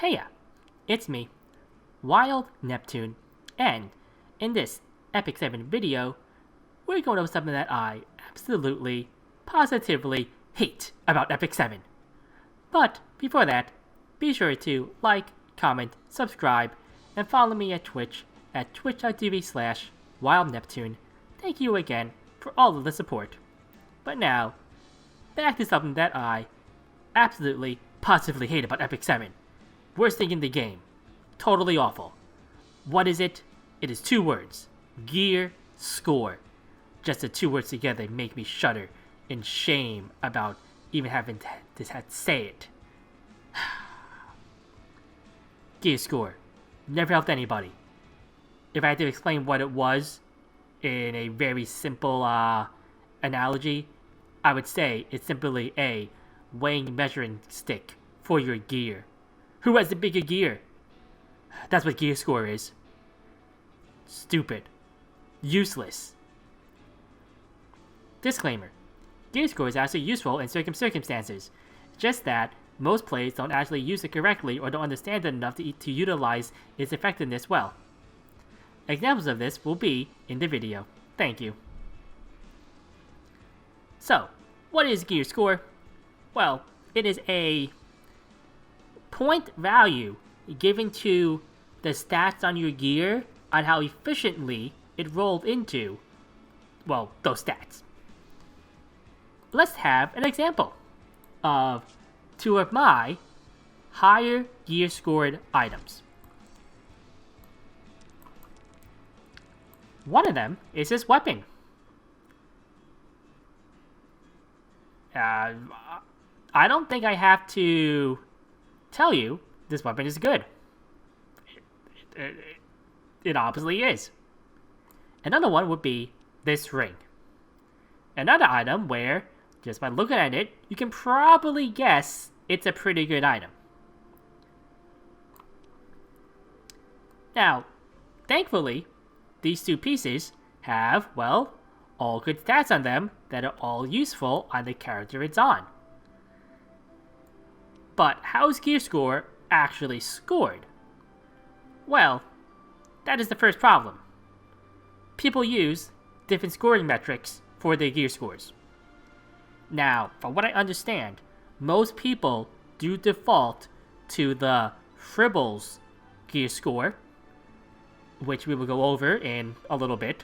Heya, it's me, Wild Neptune, and in this Epic 7 video, we're going over something that I absolutely, positively hate about Epic 7. But before that, be sure to like, comment, subscribe, and follow me at Twitch at twitch.tv/WildNeptune. Thank you again for all of the support. But now, back to something that I absolutely, positively hate about Epic 7. Worst thing in the game. Totally awful. What is it? It is 2 words. Gear score. Just the 2 words together make me shudder in shame about even having to say it. Gear score. Never helped anybody. If I had to explain what it was in a very simple analogy, I would say it's simply a weighing measuring stick for your gear. Who has the bigger gear? That's what gear score is. Stupid. Useless. Disclaimer. Gear score is actually useful in certain circumstances. Just that most players don't actually use it correctly or don't understand it enough to utilize its effectiveness well. Examples of this will be in the video. Thank you. So, what is gear score? Well, it is a point value given to the stats on your gear on how efficiently it rolled into, well, those stats. Let's have an example of 2 of my higher gear scored items. One of them is this weapon. I don't think I have to tell you this weapon is good. It obviously is. Another one would be this ring. Another item where, just by looking at it, you can probably guess it's a pretty good item. Now, thankfully, these 2 pieces have, well, all good stats on them that are all useful on the character it's on. But how is gear score actually scored? Well, that is the first problem. People use different scoring metrics for their gear scores. Now, from what I understand, most people do default to the Fribbles gear score, which we will go over in a little bit.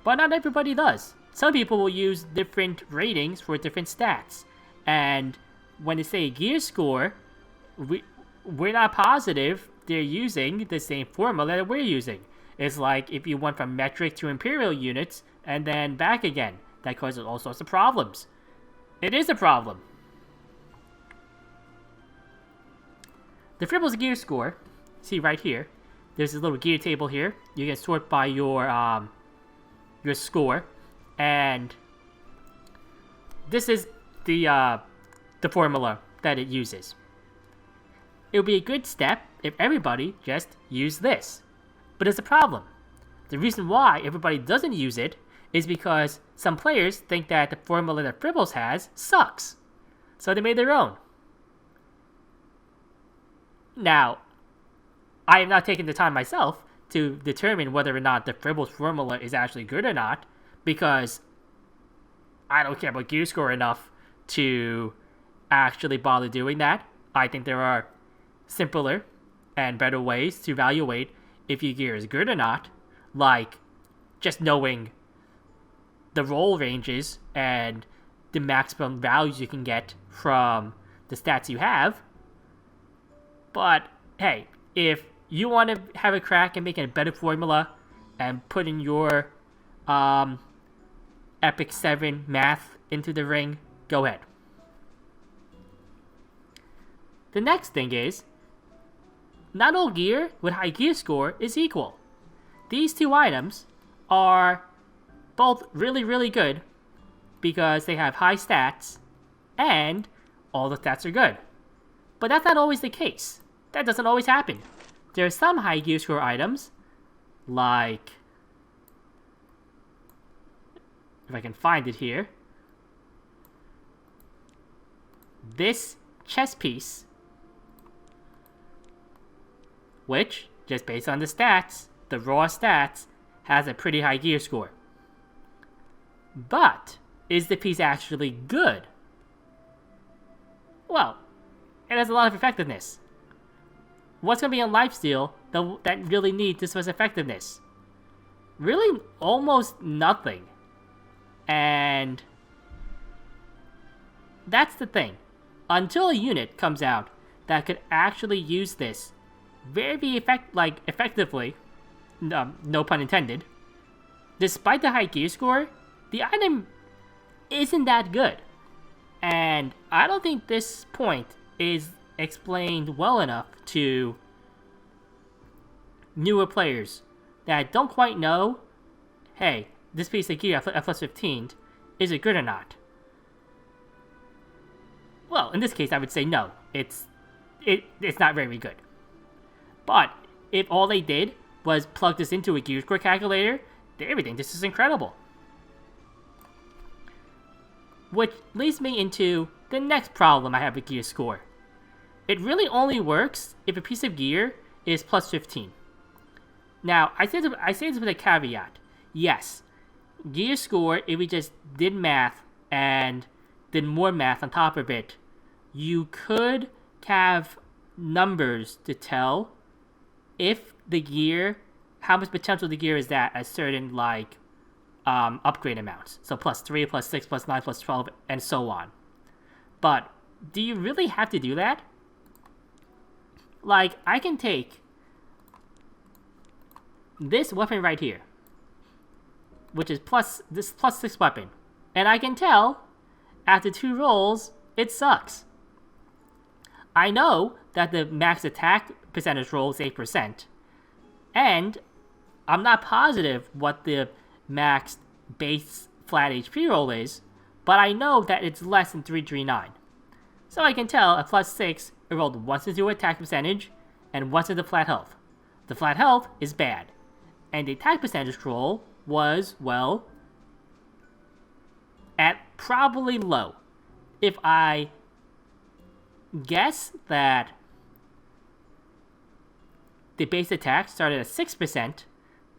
But not everybody does. Some people will use different ratings for different stats. And when they say gear score, we're not positive they're using the same formula that we're using. It's like if you went from metric to imperial units and then back again. That causes all sorts of problems. It is a problem. The Fribbles gear score, see right here, there's this little gear table here. You can sort by your score, and this is the formula that it uses. It would be a good step if everybody just used this. But it's a problem. The reason why everybody doesn't use it is because some players think that the formula that Fribbles has sucks. So they made their own. Now, I have not taken the time myself to determine whether or not the Fribbles formula is actually good or not, because I don't care about gear score enough to actually bother doing that. I think there are simpler and better ways to evaluate if your gear is good or not, like just knowing the roll ranges and the maximum values you can get from the stats you have. But hey, if you want to have a crack at making a better formula and putting your Epic 7 math into the ring, go ahead. The next thing is, not all gear with high gear score is equal. These 2 items are both really, really good because they have high stats and all the stats are good. But that's not always the case. That doesn't always happen. There are some high gear score items, like, if I can find it here, this chess piece which, just based on the stats, the raw stats, has a pretty high gear score. But, is the piece actually good? Well, it has a lot of effectiveness. What's going to be in lifesteal that really needs this much effectiveness? Really, almost nothing. And that's the thing. Until a unit comes out that could actually use this very effectively, no pun intended, despite the high gear score, the item isn't that good. And I don't think this point is explained well enough to newer players that don't quite know, hey, this piece of gear at plus 15, is it good or not? Well, in this case, I would say no. It's not very good. But if all they did was plug this into a gear score calculator, everything, this is incredible. Which leads me into the next problem I have with gear score. It really only works if a piece of gear is plus 15. Now, I say this with a caveat. Yes, gear score, if we just did math and did more math on top of it, you could have numbers to tell if the gear, how much potential the gear is at a certain, upgrade amounts. So plus 3, plus 6, plus 9, plus 12, and so on. But do you really have to do that? Like, I can take this weapon right here, which is this plus 6 weapon, and I can tell, after 2 rolls, it sucks. I know that the max attack percentage roll is 8%, and I'm not positive what the max base flat HP roll is, but I know that it's less than 339. So I can tell at plus 6, it rolled once into attack percentage and once into flat health. The flat health is bad, and the attack percentage roll was, well, at probably low. If I guess that the base attack started at 6%,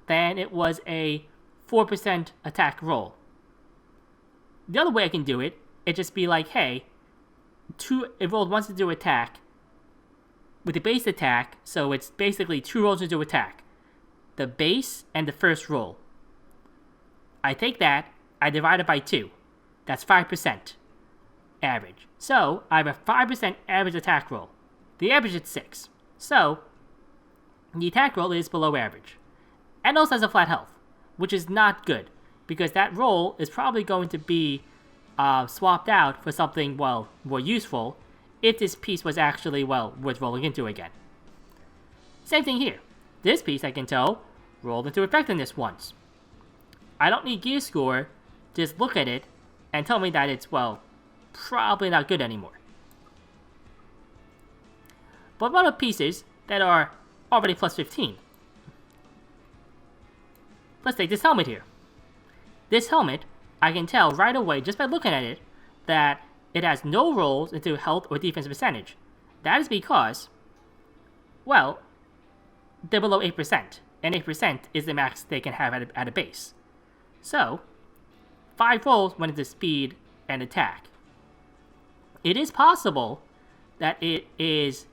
then it was a 4% attack roll. The other way I can do it, it just be like, hey, it rolled once to do attack with the base attack, so it's basically 2 rolls to do attack. The base and the first roll. I take that, I divide it by 2. That's 5% average. So, I have a 5% average attack roll. The average is 6. So, the attack roll is below average. And also has a flat health, which is not good, because that roll is probably going to be swapped out for something, well, more useful, if this piece was actually, well, worth rolling into again. Same thing here. This piece, I can tell, rolled into effectiveness once. I don't need gear score to just look at it and tell me that it's, well, probably not good anymore. But what about pieces that are already plus 15? Let's take this helmet here. This helmet, I can tell right away, just by looking at it, that it has no rolls into health or defense percentage. That is because, well, they're below 8%, and 8% is the max they can have at a base. So, 5 rolls went into speed and attack. It is possible that it is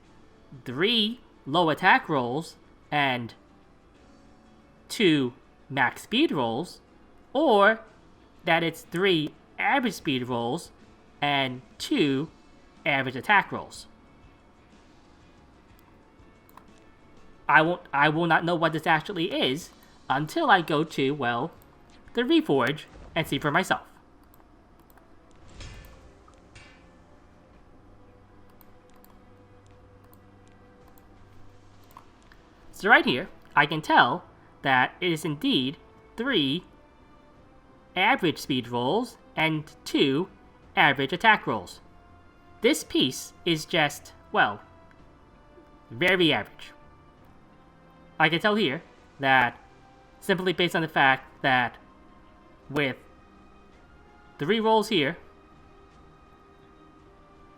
3 low attack rolls and 2 max speed rolls, or that it's 3 average speed rolls and 2 average attack rolls. I will not know what this actually is until I go to, well, the Reforge and see for myself. So right here, I can tell that it is indeed 3 average speed rolls and 2 average attack rolls. This piece is just, well, very average. I can tell here that simply based on the fact that with 3 rolls here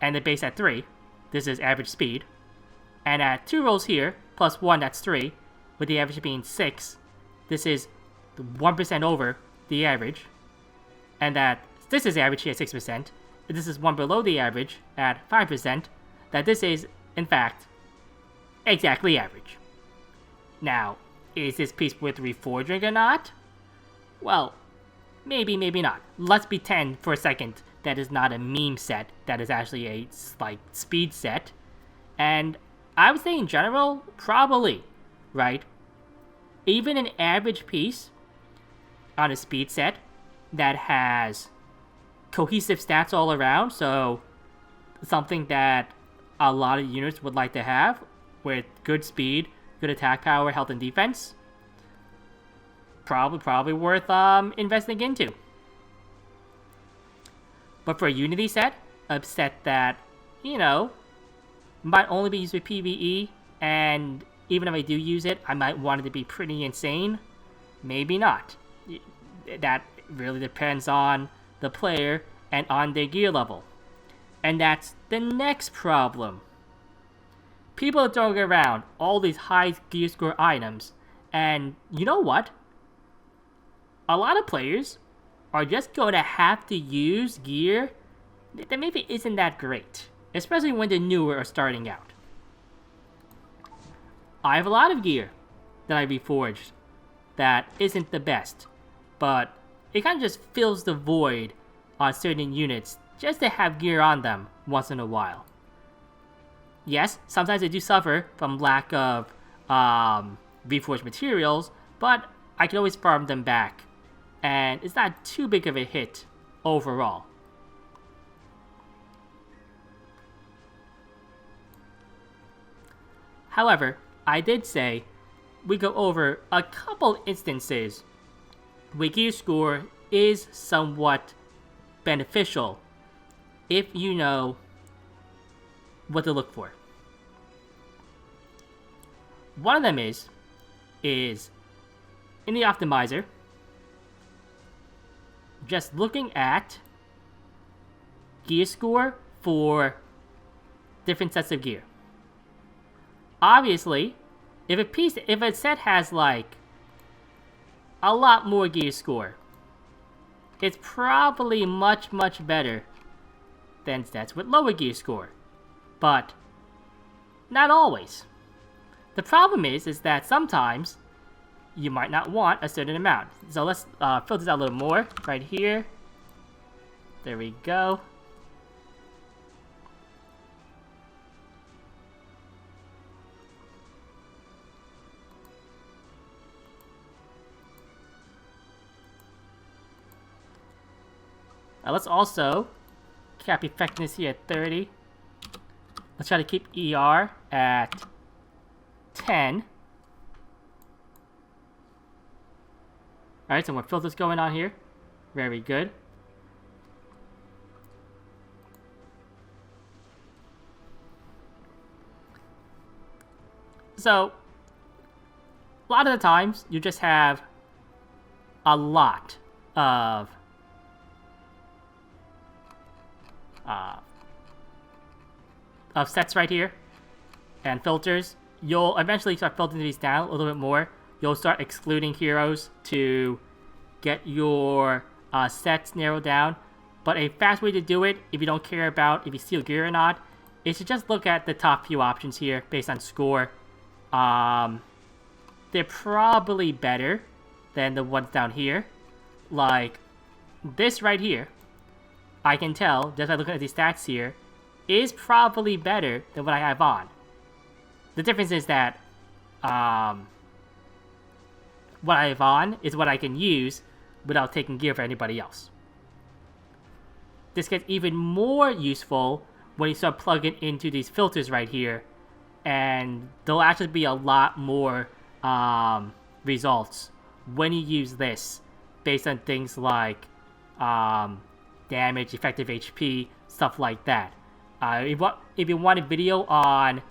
and the base at 3, this is average speed, and at 2 rolls here, plus 1, that's 3, with the average being 6. This is 1% over the average, and that this is average here at 6%, and this is 1 below the average at 5%, that this is, in fact, exactly average. Now, is this piece worth reforging or not? Well, maybe, maybe not. Let's pretend for a second that is not a meme set, that is actually a, like, speed set. And I would say in general, probably, right? Even an average piece on a speed set that has cohesive stats all around, so something that a lot of units would like to have, with good speed, good attack power, health, and defense, probably worth investing into. But for a Unity set, a set that, you know, might only be used for PvE, and even if I do use it, I might want it to be pretty insane. Maybe not. That really depends on the player and on their gear level. And that's the next problem. People are throwing around all these high gear score items, and you know what? A lot of players are just going to have to use gear that maybe isn't that great, especially when they're newer or starting out. I have a lot of gear that I reforged that isn't the best, but it kind of just fills the void on certain units just to have gear on them once in a while. Yes, sometimes I do suffer from lack of reforged materials, but I can always farm them back, and it's not too big of a hit overall. However, I did say we go over a couple instances where gear score is somewhat beneficial if you know what to look for. One of them is in the optimizer, just looking at gear score for different sets of gear. Obviously, if a set has like a lot more gear score, it's probably much better than sets with lower gear score. But not always. The problem is that sometimes you might not want a certain amount. So let's fill this out a little more right here. There we go. Let's also cap effectiveness here at 30. Let's try to keep ER at 10. Alright, so more filters going on here. Very good. So, a lot of the times, you just have a lot of sets right here and filters. You'll eventually start filtering these down a little bit more. You'll start excluding heroes to get your sets narrowed down. But a fast way to do it, if you don't care about if you steal gear or not, is to just look at the top few options here based on score. They're probably better than the ones down here. Like this right here, I can tell just by looking at these stats here, is probably better than what I have on. The difference is that what I have on is what I can use without taking gear for anybody else. This gets even more useful when you start plugging into these filters right here, and there'll actually be a lot more results when you use this based on things like damage, effective HP, stuff like that. If you want a video on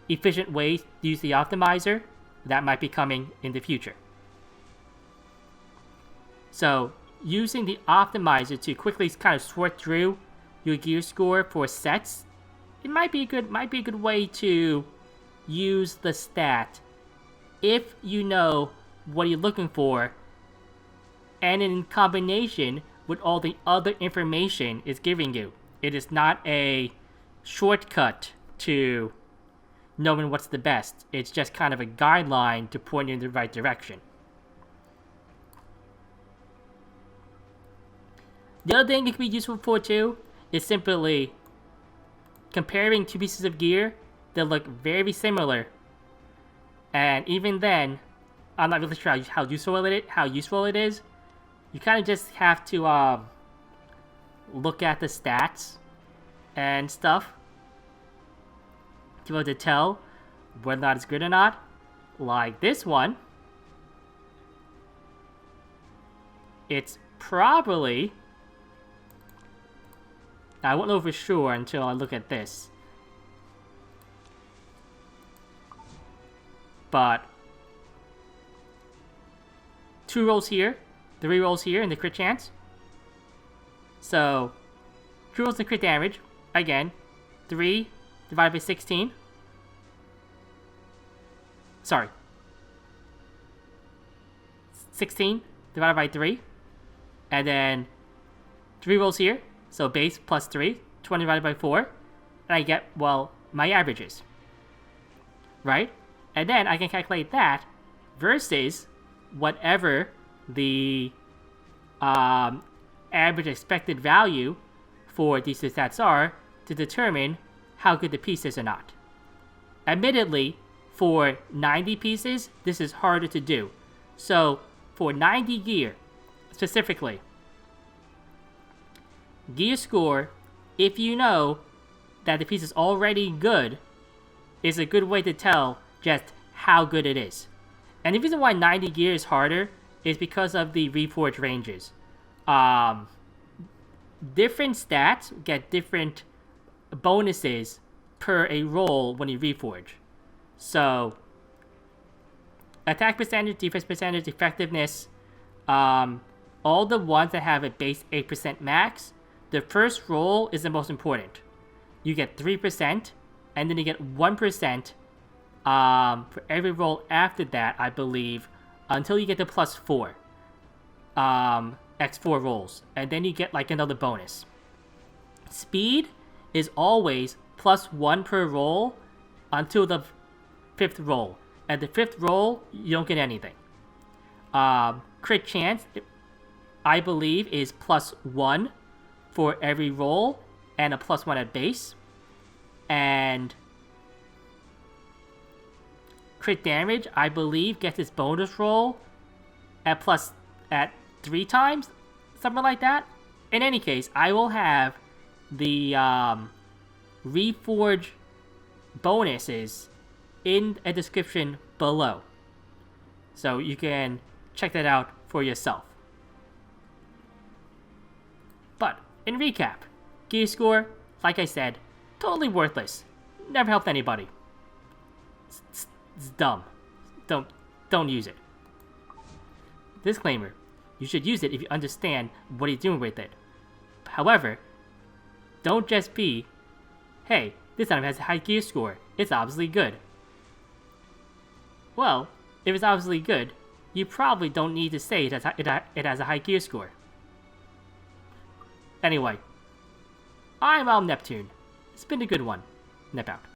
efficient ways to use the optimizer, that might be coming in the future. So, using the optimizer to quickly kind of sort through your gear score for sets, it might be a good way to use the stat if you know what you're looking for, and in combination with all the other information it's giving you. It is not a shortcut to knowing what's the best. It's just kind of a guideline to point you in the right direction. The other thing it can be useful for too is simply comparing two pieces of gear that look very similar. And even then, I'm not really sure how useful it is. You kind of just have to look at the stats and stuff to be able to tell whether or not it's good or not. Like this one, it's probably... I won't know for sure until I look at this. But 2 rolls here, 3 rolls here in the crit chance. So 2 rolls in crit damage. Again, 3 divided by 16. Sorry. 16 divided by 3. And then 3 rolls here. So base plus 3, 20 divided by 4. And I get, well, my averages. Right? And then I can calculate that versus whatever the average expected value for these two stats are to determine how good the piece is or not. Admittedly, for 90 pieces, this is harder to do. So for 90 gear, specifically, gear score, if you know that the piece is already good, is a good way to tell just how good it is. And the reason why 90 gear is harder is because of the reforge ranges. Different stats get different bonuses per a roll when you reforge. So, attack percentage, defense percentage, effectiveness, all the ones that have a base 8% max, the first roll is the most important. You get 3%, and then you get 1% for every roll after that, I believe, until you get to plus 4. X4 rolls. And then you get like another bonus. Speed is always plus 1 per roll until the 5th roll. At the 5th roll, you don't get anything. Crit chance, I believe, is plus 1 for every roll, and a plus 1 at base. And crit damage, I believe, gets its bonus roll at 3 times, something like that. In any case, I will have the reforge bonuses in a description below, so you can check that out for yourself. But in recap, gear score, like I said, totally worthless. Never helped anybody. It's dumb. Don't use it. Disclaimer: you should use it if you understand what you're doing with it. However, don't just be, hey, this item has a high gear score, it's obviously good. Well, if it's obviously good, you probably don't need to say it has a high gear score. Anyway, I'm Neptune. It's been a good one. Nip out.